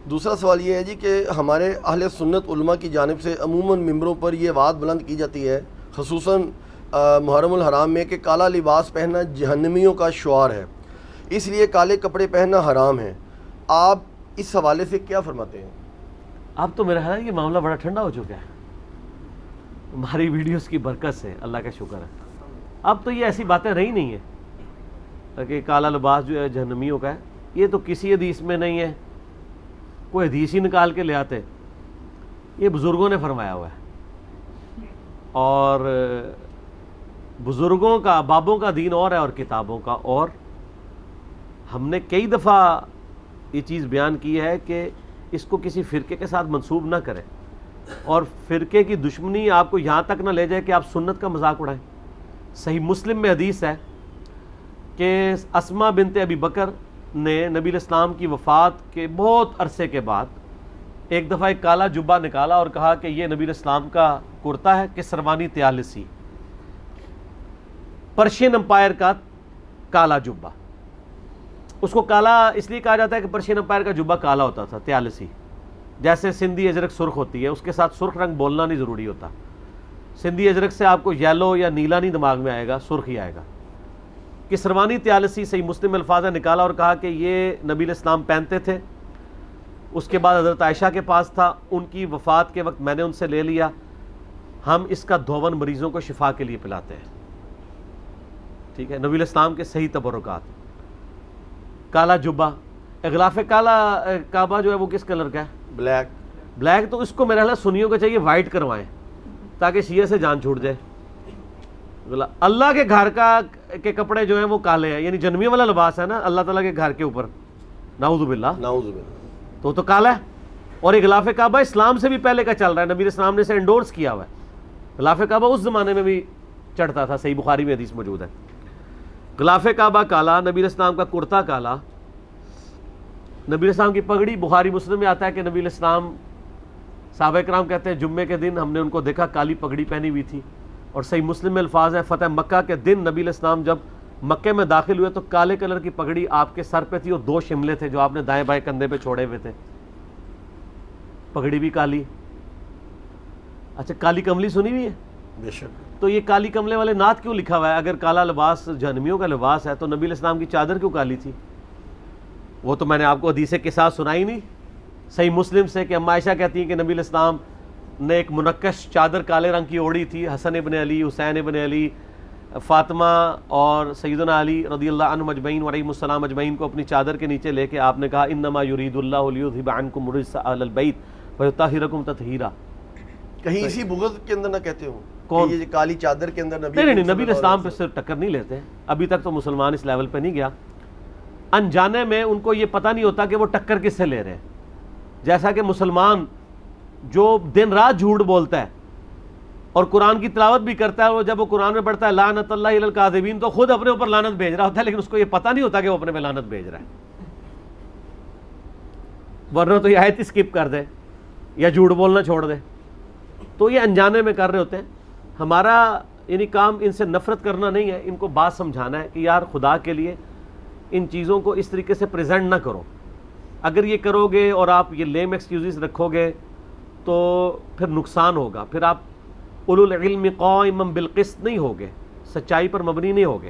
دوسرا سوال یہ ہے جی کہ ہمارے اہل سنت علماء کی جانب سے عموماً ممبروں پر یہ بات بلند کی جاتی ہے، خصوصاً محرم الحرام میں، کہ کالا لباس پہننا جہنمیوں کا شعار ہے، اس لیے کالے کپڑے پہننا حرام ہے۔ آپ اس حوالے سے کیا فرماتے ہیں؟ اب تو میرا خیال ہے یہ معاملہ بڑا ٹھنڈا ہو چکا ہے ہماری ویڈیوز کی برکت سے، اللہ کا شکر ہے۔ اب تو یہ ایسی باتیں رہی نہیں ہیں کہ کالا لباس جو ہے جہنمیوں کا ہے، یہ تو کسی حدیث میں نہیں ہے، کوئی حدیث ہی نکال کے لے آتے، یہ بزرگوں نے فرمایا ہوا ہے، اور بزرگوں کا بابوں کا دین اور ہے اور کتابوں کا اور۔ ہم نے کئی دفعہ یہ چیز بیان کی ہے کہ اس کو کسی فرقے کے ساتھ منسوب نہ کریں، اور فرقے کی دشمنی آپ کو یہاں تک نہ لے جائے کہ آپ سنت کا مذاق اڑائیں۔ صحیح مسلم میں حدیث ہے کہ اسماء بنت ابی بکر نے نبی الاسلام کی وفات کے بہت عرصے کے بعد ایک دفعہ ایک کالا جبہ نکالا اور کہا کہ یہ نبی الاسلام کا کرتا ہے، کسروانی طیالسی، پرشین امپائر کا کالا جبہ۔ اس کو کالا اس لیے کہا جاتا ہے کہ پرشین امپائر کا جبہ کالا ہوتا تھا، طیالسی، جیسے سندھی اجرک سرخ ہوتی ہے، اس کے ساتھ سرخ رنگ بولنا نہیں ضروری ہوتا۔ سندھی اجرک سے آپ کو یلو یا نیلا نہیں دماغ میں آئے گا، سرخ ہی آئے گا۔ کسروانی طیالسی صحیح مسلم الفاظ نکالا اور کہا کہ یہ نبی الاسلام پہنتے تھے، اس کے بعد حضرت عائشہ کے پاس تھا، ان کی وفات کے وقت میں نے ان سے لے لیا، ہم اس کا دھون مریضوں کو شفا کے لیے پلاتے ہیں۔ ٹھیک ہے، نبی الاسلام کے صحیح تبرکات۔ کالا جبہ، اغلاف کالا کعبہ جو ہے وہ کس کلر کا ہے؟ بلیک۔ تو اس کو میرا خیال سنیوں کو چاہیے وائٹ کروائیں تاکہ شیعہ سے جان چھوٹ جائے۔ اللہ کے گھر کے کپڑے جو ہیں وہ کالے ہیں، یعنی جنمیوں والا لباس ہے نا اللہ تعالیٰ کے گھر کے اوپر، نعوذ باللہ، تو کالا ہے۔ اور غلاف کعبہ اسلام سے بھی پہلے کا چل رہا ہے، نبی اسلام نے اسے انڈورس کیا ہوا ہے۔ غلاف کعبہ اس زمانے میں بھی چڑھتا تھا، صحیح بخاری میں حدیث موجود ہے۔ غلاف کعبہ کالا، نبی اسلام کا کرتا کالا، نبی اسلام کی پگڑی، بخاری مسلم میں آتا ہے کہ نبی اسلام، صحابہ کرام کہتے ہیں جمعے کے دن ہم نے ان کو دیکھا کالی پگڑی پہنی ہوئی تھی، اور صحیح مسلم میں الفاظ ہیں فتح مکہ کے دن نبی اسلام جب مکے میں داخل ہوئے تو کالے کلر کی پگڑی آپ کے سر پہ تھی اور 2 شملے تھے جو آپ نے دائیں بائیں کندھے پہ چھوڑے ہوئے تھے، پگڑی بھی کالی۔ اچھا، کالی کملی سنی ہوئی ہے؟ بے شک۔ تو یہ کالی کملے والے نعت کیوں لکھا ہوا ہے؟ اگر کالا لباس جہنمیوں کا لباس ہے تو نبی الاسلام کی چادر کیوں کالی تھی؟ وہ تو میں نے آپ کو حدیث کے ساتھ سنائی نہیں، صحیح مسلم سے کہ اما عائشہ کہتی ہیں کہ نبی الاسلام نے ایک منقش چادر کالے رنگ کی اوڑھی تھی، حسن ابن علی، حسین ابن علی، فاطمہ اور سیدنا علی رضی اللہ عنہ مجمعین وعلیہم السلام مجمعین کو اپنی چادر کے نیچے لے کے آپ نے کہا انما یرید اللہ لیذھب عنکم الرجس اہل البیت ویطہرکم تطہیرا۔ کہیں اسی بغض کے اندر نہ کہتے ہوں کون؟ یہ کالی چادر کے اندر نبی نہیں، نبی الاسلام پہ صرف ٹکر نہیں لیتے، ابھی تک تو مسلمان اس لیول پہ نہیں گیا۔ انجانے میں ان کو یہ پتہ نہیں ہوتا کہ وہ ٹکر کس سے لے رہے ہیں، جیسا کہ مسلمان جو دن رات جھوٹ بولتا ہے اور قرآن کی تلاوت بھی کرتا ہے، وہ جب وہ قرآن میں پڑھتا ہے لعنت اللہ علی الکاذبین تو خود اپنے اوپر لعنت بھیج رہا ہوتا ہے، لیکن اس کو یہ پتہ نہیں ہوتا کہ وہ اپنے پہ لعنت بھیج رہا ہے، ورنہ تو یہ آیت اسکپ کر دے یا جھوٹ بولنا چھوڑ دے۔ تو یہ انجانے میں کر رہے ہوتے ہیں۔ ہمارا یعنی کام ان سے نفرت کرنا نہیں ہے، ان کو بات سمجھانا ہے کہ یار خدا کے لیے ان چیزوں کو اس طریقے سے پریزنٹ نہ کرو، اگر یہ کرو گے اور آپ یہ لیم ایکسکیوزز رکھو گے تو پھر نقصان ہوگا، پھر آپ اولو العلم قائما بالقسط نہیں ہوگے، سچائی پر مبنی نہیں ہوگے۔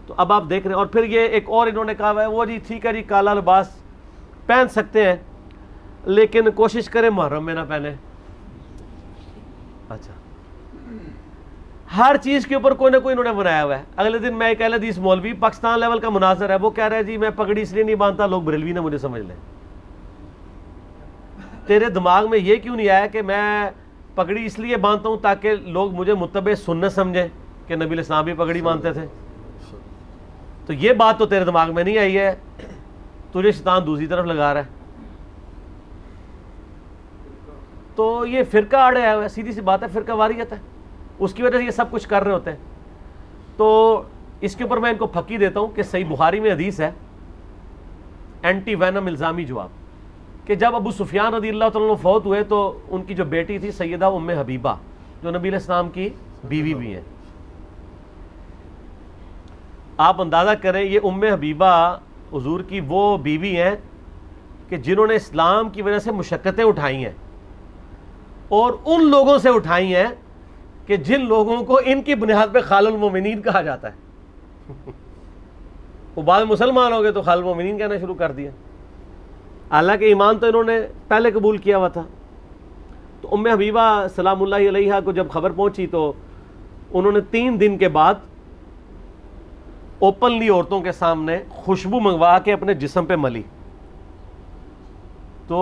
تو اب آپ دیکھ رہے ہیں، اور پھر یہ ایک اور انہوں نے کہا ہے وہ جی ٹھیک ہے جی کالا لباس پہن سکتے ہیں لیکن کوشش کریں محرم میں نہ پہنے۔ اچھا، ہر چیز کے اوپر کوئی نہ کوئی انہوں نے بنایا ہوا ہے۔ اگلے دن میں ایک اہل حدیث مولوی پاکستان لیول کا مناظر ہے، وہ کہہ رہے ہیں جی میں پگڑی اس لیے نہیں باندھتا لوگ بریلوی نہ مجھے سمجھ لیں۔ تیرے دماغ میں یہ کیوں نہیں آیا کہ میں پگڑی اس لیے باندھتا ہوں تاکہ لوگ مجھے متبع سنت سمجھیں کہ نبی الاسلام بھی پگڑی باندھتے تھے؟ تو یہ بات تو تیرے دماغ میں نہیں آئی ہے، تجھے شیطان دوسری طرف لگا رہا ہے۔ تو یہ فرقہ آڑے آیا ہوا ہے، سیدھی سی بات ہے، فرقہ واریت ہے، اس کی وجہ سے یہ سب کچھ کر رہے ہوتے ہیں۔ تو اس کے اوپر میں ان کو پھکی دیتا ہوں کہ صحیح بخاری میں حدیث ہے، اینٹی وینم الزامی جواب، کہ جب ابو سفیان رضی اللہ تعالیٰ عنہ فوت ہوئے تو ان کی جو بیٹی تھی سیدہ ام حبیبہ جو نبی علیہ السلام کی بیوی بھی ہیں، آپ اندازہ کریں یہ ام حبیبہ حضور کی وہ بیوی ہیں کہ جنہوں نے اسلام کی وجہ سے مشقتیں اٹھائی ہیں اور ان لوگوں سے اٹھائی ہیں کہ جن لوگوں کو ان کی بنیاد پہ خال المومنین کہا جاتا ہے. وہ بعد مسلمان ہو گئے تو خال المومنین کہنا شروع کر دیا، حالانکہ ایمان تو انہوں نے پہلے قبول کیا ہوا تھا. تو ام حبیبہ سلام اللہ علیہا کو جب خبر پہنچی تو انہوں نے 3 دن کے بعد اوپنلی عورتوں کے سامنے خوشبو منگوا کے اپنے جسم پہ ملی. تو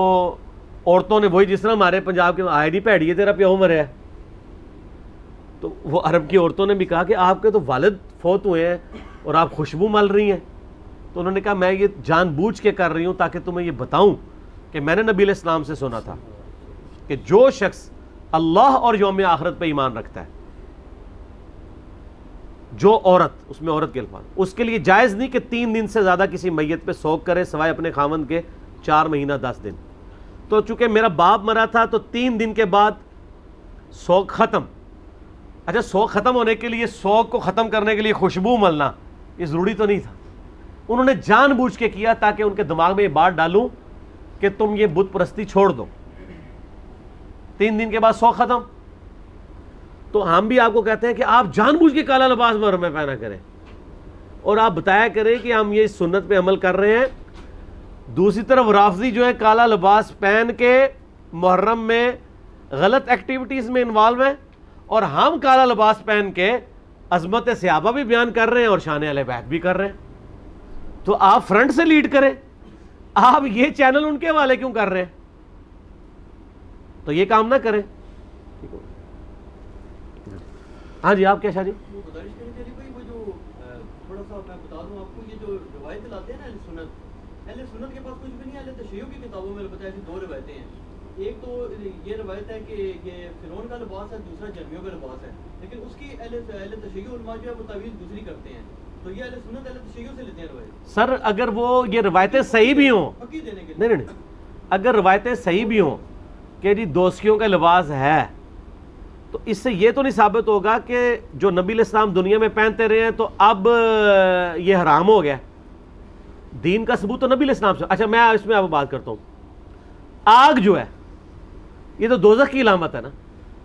عورتوں نے وہی جس طرح ہمارے پنجاب کے آئے ڈی پیڑی ہے تیرا پیو مریا ہے، تو وہ عرب کی عورتوں نے بھی کہا کہ آپ کے تو والد فوت ہوئے ہیں اور آپ خوشبو مل رہی ہیں. تو انہوں نے کہا میں یہ جان بوجھ کے کر رہی ہوں تاکہ تمہیں یہ بتاؤں کہ میں نے نبی علیہ السلام سے سنا تھا کہ جو شخص اللہ اور یوم آخرت پہ ایمان رکھتا ہے، جو عورت، اس میں عورت کے الفاظ، اس کے لیے جائز نہیں کہ 3 دن سے زیادہ کسی میت پہ سوگ کرے سوائے اپنے خاوند کے 4 مہینہ 10 دن. تو چونکہ میرا باپ مرا تھا تو 3 دن کے بعد سوگ ختم. اچھا، سوگ ختم ہونے کے لیے، سوگ کو ختم کرنے کے لیے خوشبو ملنا یہ ضروری تو نہیں تھا. انہوں نے جان بوجھ کے کیا تاکہ ان کے دماغ میں یہ بات ڈالوں کہ تم یہ بت پرستی چھوڑ دو. 3 دن کے بعد سوگ ختم. تو ہم بھی آپ کو کہتے ہیں کہ آپ جان بوجھ کے کالا لباس محرم میں پہنا کریں اور آپ بتایا کریں کہ ہم یہ سنت پہ عمل کر رہے ہیں. دوسری طرف رافضی جو ہے کالا لباس پہن کے محرم میں غلط ایکٹیویٹیز میں انوالو ہیں، اور ہم کالا لباس پہن کے عظمت صحابہ بھی بیان کر رہے ہیں اور شان اہل بیت بھی کر رہے ہیں. تو آپ فرنٹ سے لیڈ کریں، آپ یہ چینل ان کے حوالے کیوں کر رہے ہیں؟ تو یہ کام نہ کریں. ہاں جی، آپ کیا شاہ جی؟ گزارش کرنی چاہیے بھائی، وہ جو تھوڑا سا میں بتا دوں آپ کو، یہ جو روایتیں لاتے ہیں نا اہل سنت کے پاس کچھ بھی نہیں. اہل تشیع کی کتابوں میں البتہ ایسی 2 روایتیں ہیں. ایک تو یہ روایت ہے کہ یہ فرعون کا لباس ہے، دوسرا جرمیوں کا لباس ہے، لیکن اس کی اہل تشیع علماء جو ہے وہ تعویل دوسری کرتے ہیں. تو یہ اہل سنت اہل تشیع سے لیتے ہیں روایت. سر اگر وہ یہ روایتیں صحیح بھی ہوں، پکی دینے کے لیے، نہیں، اگر روایتیں صحیح بھی ہوں کہ جی دوستیوں کا لباس ہے، تو اس سے یہ تو نہیں ثابت ہوگا کہ جو نبی علیہ السلام دنیا میں پہنتے رہے ہیں تو اب یہ حرام ہو گیا. دین کا ثبوت تو نبی علیہ السلام سے. اچھا، میں اس میں آپ بات کرتا ہوں. آگ جو ہے یہ تو دوزخ کی علامت ہے نا،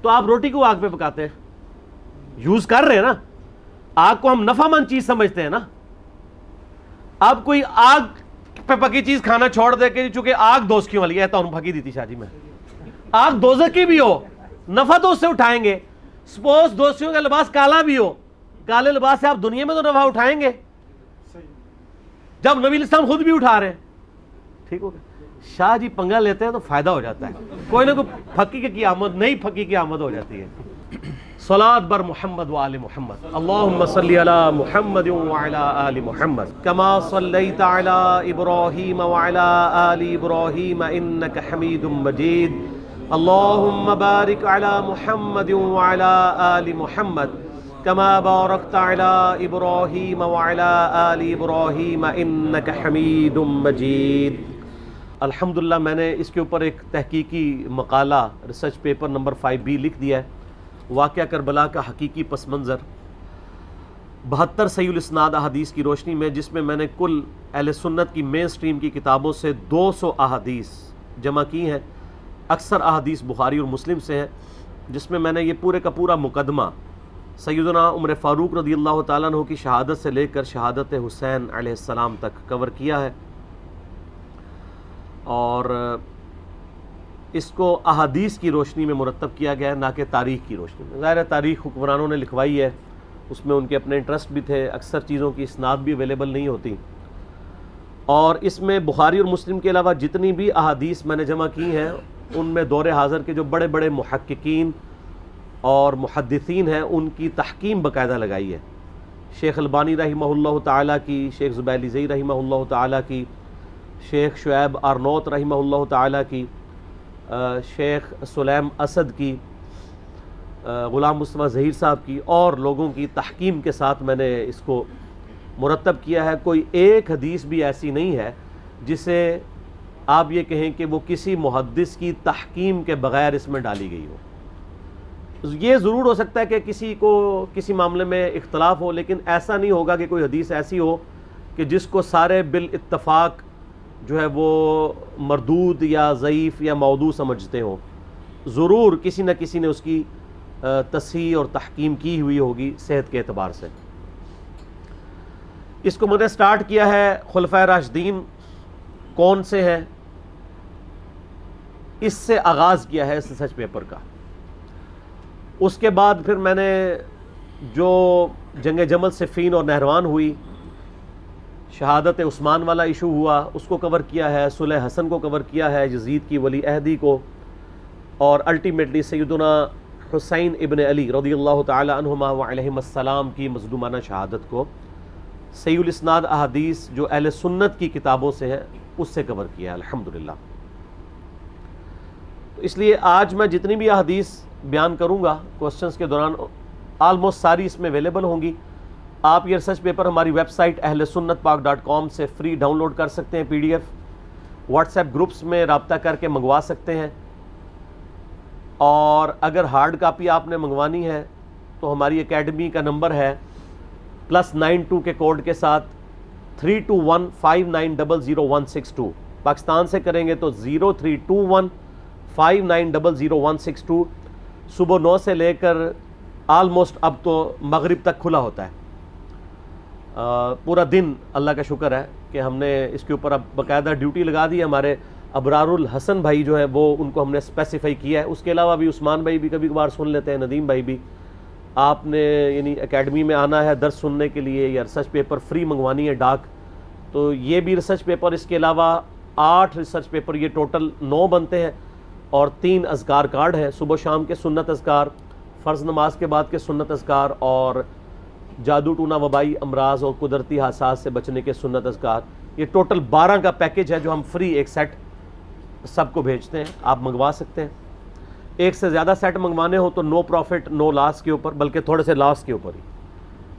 تو آپ روٹی کو آگ پہ پکاتے ہیں، یوز کر رہے ہیں نا. آگ کو ہم نفع مند چیز سمجھتے ہیں نا. اب کوئی آگ پہ پکی چیز کھانا چھوڑ دے کہ چونکہ آگ دوزخیوں والی ہے تو ہم پکی دی تھی شاہ جی. میں آگ دوزخ کی بھی ہو، نفع تو اس سے اٹھائیں گے. سپوز دوستیوں کا لباس کالا بھی ہو، کالے لباس سے آپ دنیا میں تو نفع اٹھائیں گے جب نبی علیہ السلام خود بھی اٹھا رہے ہیں. ٹھیک ہو گیا. شاہ جی پنگا لیتے ہیں تو فائدہ ہو جاتا ہے، کوئی نہ کوئی پھکی کی آمد، نئی پھکی کی آمد ہو جاتی ہے. صلاۃ بر محمد وآل محمد. اللہم صلی علی محمد وعلی آل محمد کما صلیت علی ابراہیم وعلی آل ابراہیم انک حمید مجید. اللہم بارک علی محمد وعلی آل محمد کما بارکت علی ابراہیم وعلی آل ابراہیم انک حمید مجید. الحمدللہ میں نے اس کے اوپر ایک تحقیقی مقالہ ریسرچ پیپر نمبر 5B لکھ دیا ہے، واقعہ کربلا کا حقیقی پس منظر 72 صحیح الاسناد احادیث کی روشنی میں، جس میں نے کل اہل سنت کی مین سٹریم کی کتابوں سے 200 احادیث جمع کی ہیں. اکثر احادیث بخاری اور مسلم سے ہیں، جس میں نے یہ پورے کا پورا مقدمہ سیدنا عمر فاروق رضی اللہ تعالیٰ عنہ کی شہادت سے لے کر شہادت حسین علیہ السلام تک کور کیا ہے. اور اس کو احادیث کی روشنی میں مرتب کیا گیا ہے، نہ کہ تاریخ کی روشنی میں. ظاہر ہے تاریخ حکمرانوں نے لکھوائی ہے، اس میں ان کے اپنے انٹرسٹ بھی تھے، اکثر چیزوں کی اسناد بھی اویلیبل نہیں ہوتی. اور اس میں بخاری اور مسلم کے علاوہ جتنی بھی احادیث میں نے جمع کی ہیں، ان میں دور حاضر کے جو بڑے بڑے محققین اور محدثین ہیں ان کی تحکیم باقاعدہ لگائی ہے. شیخ البانی رحمہ اللہ تعالیٰ کی، شیخ زبیلی زئی رحمہ اللہ تعالیٰ کی، شیخ شعیب آرنوت رحمہ اللہ تعالیٰ کی، شیخ سلیم اسد کی، غلام مصطفیٰ ظہیر صاحب کی، اور لوگوں کی تحکیم کے ساتھ میں نے اس کو مرتب کیا ہے. کوئی ایک حدیث بھی ایسی نہیں ہے جسے آپ یہ کہیں کہ وہ کسی محدث کی تحکیم کے بغیر اس میں ڈالی گئی ہو. یہ ضرور ہو سکتا ہے کہ کسی کو کسی معاملے میں اختلاف ہو، لیکن ایسا نہیں ہوگا کہ کوئی حدیث ایسی ہو کہ جس کو سارے بالاتفاق جو ہے وہ مردود یا ضعیف یا موضوع سمجھتے ہوں، ضرور کسی نہ کسی نے اس کی تصحیح اور تحکیم کی ہوئی ہوگی صحت کے اعتبار سے۔ اس کو میں نے سٹارٹ کیا ہے خلفائے راشدین کون سے ہیں، اس سے آغاز کیا ہے اس ریسرچ پیپر کا۔ اس کے بعد پھر میں نے جو جنگ جمل صفین اور نہروان ہوئی، شہادت عثمان والا ایشو ہوا، اس کو کور کیا ہے، صلح حسن کو کور کیا ہے، یزید کی ولی عہدی کو، اور الٹیمیٹلی سیدنا حسین ابن علی رضی اللہ تعالی عنہما وعلیہم السلام کی مظلومانہ شہادت کو صحیح الاسناد احادیث جو اہل سنت کی کتابوں سے ہیں اس سے کور کیا ہے الحمدللہ۔ تو اس لیے آج میں جتنی بھی احادیث بیان کروں گا کوسچنز کے دوران آلموسٹ ساری اس میں اویلیبل ہوں گی۔ آپ یہ ریسرچ پیپر ہماری ویب سائٹ ahlsunnatpak.com سے فری ڈاؤن لوڈ کر سکتے ہیں PDF، واٹس ایپ گروپس میں رابطہ کر کے منگوا سکتے ہیں، اور اگر ہارڈ کاپی آپ نے منگوانی ہے تو ہماری اکیڈمی کا نمبر ہے +92 کے کوڈ کے ساتھ 32159000162، پاکستان سے کریں گے تو 032159000162۔ صبح 9 سے لے کر آلموسٹ اب تو مغرب تک کھلا ہوتا ہے، پورا دن۔ اللہ کا شکر ہے کہ ہم نے اس کے اوپر اب باقاعدہ ڈیوٹی لگا دی ہے، ہمارے ابرار الحسن بھائی جو ہیں وہ ان کو ہم نے اسپیسیفائی کیا ہے، اس کے علاوہ بھی عثمان بھائی بھی کبھی کبھار سن لیتے ہیں، ندیم بھائی بھی۔ آپ نے یعنی اکیڈمی میں آنا ہے درس سننے کے لیے یا ریسرچ پیپر فری منگوانی ہے ڈاک، تو یہ بھی ریسرچ پیپر، اس کے علاوہ 8 ریسرچ پیپر، یہ ٹوٹل 9 بنتے ہیں، اور 3 اذکار کارڈ ہیں، صبح شام کے سنت اذکار، فرض نماز کے بعد کے سنت اذکار، اور جادو ٹونا وبائی امراض اور قدرتی حادثات سے بچنے کے سنت اذکار۔ یہ ٹوٹل 12 کا پیکج ہے جو ہم فری ایک سیٹ سب کو بھیجتے ہیں، آپ منگوا سکتے ہیں۔ ایک سے زیادہ سیٹ منگوانے ہو تو نو پروفٹ نو لاس کے اوپر، بلکہ تھوڑے سے لاس کے اوپر ہی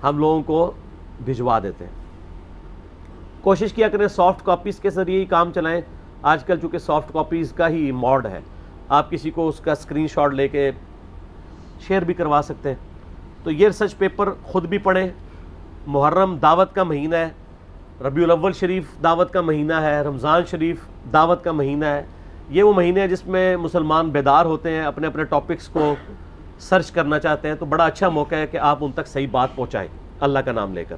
ہم لوگوں کو بھجوا دیتے ہیں۔ کوشش کیا کریں سافٹ کاپیز کے ذریعے ہی کام چلائیں، آج کل چونکہ سافٹ کاپیز کا ہی موڈ ہے، آپ کسی کو اس کا اسکرین شاٹ لے کے شیئر بھی کروا سکتے ہیں۔ تو یہ ریسرچ پیپر خود بھی پڑھیں۔ محرم دعوت کا مہینہ ہے، ربیع الاول شریف دعوت کا مہینہ ہے، رمضان شریف دعوت کا مہینہ ہے۔ یہ وہ مہینے ہیں جس میں مسلمان بیدار ہوتے ہیں، اپنے اپنے ٹاپکس کو سرچ کرنا چاہتے ہیں، تو بڑا اچھا موقع ہے کہ آپ ان تک صحیح بات پہنچائیں اللہ کا نام لے کر۔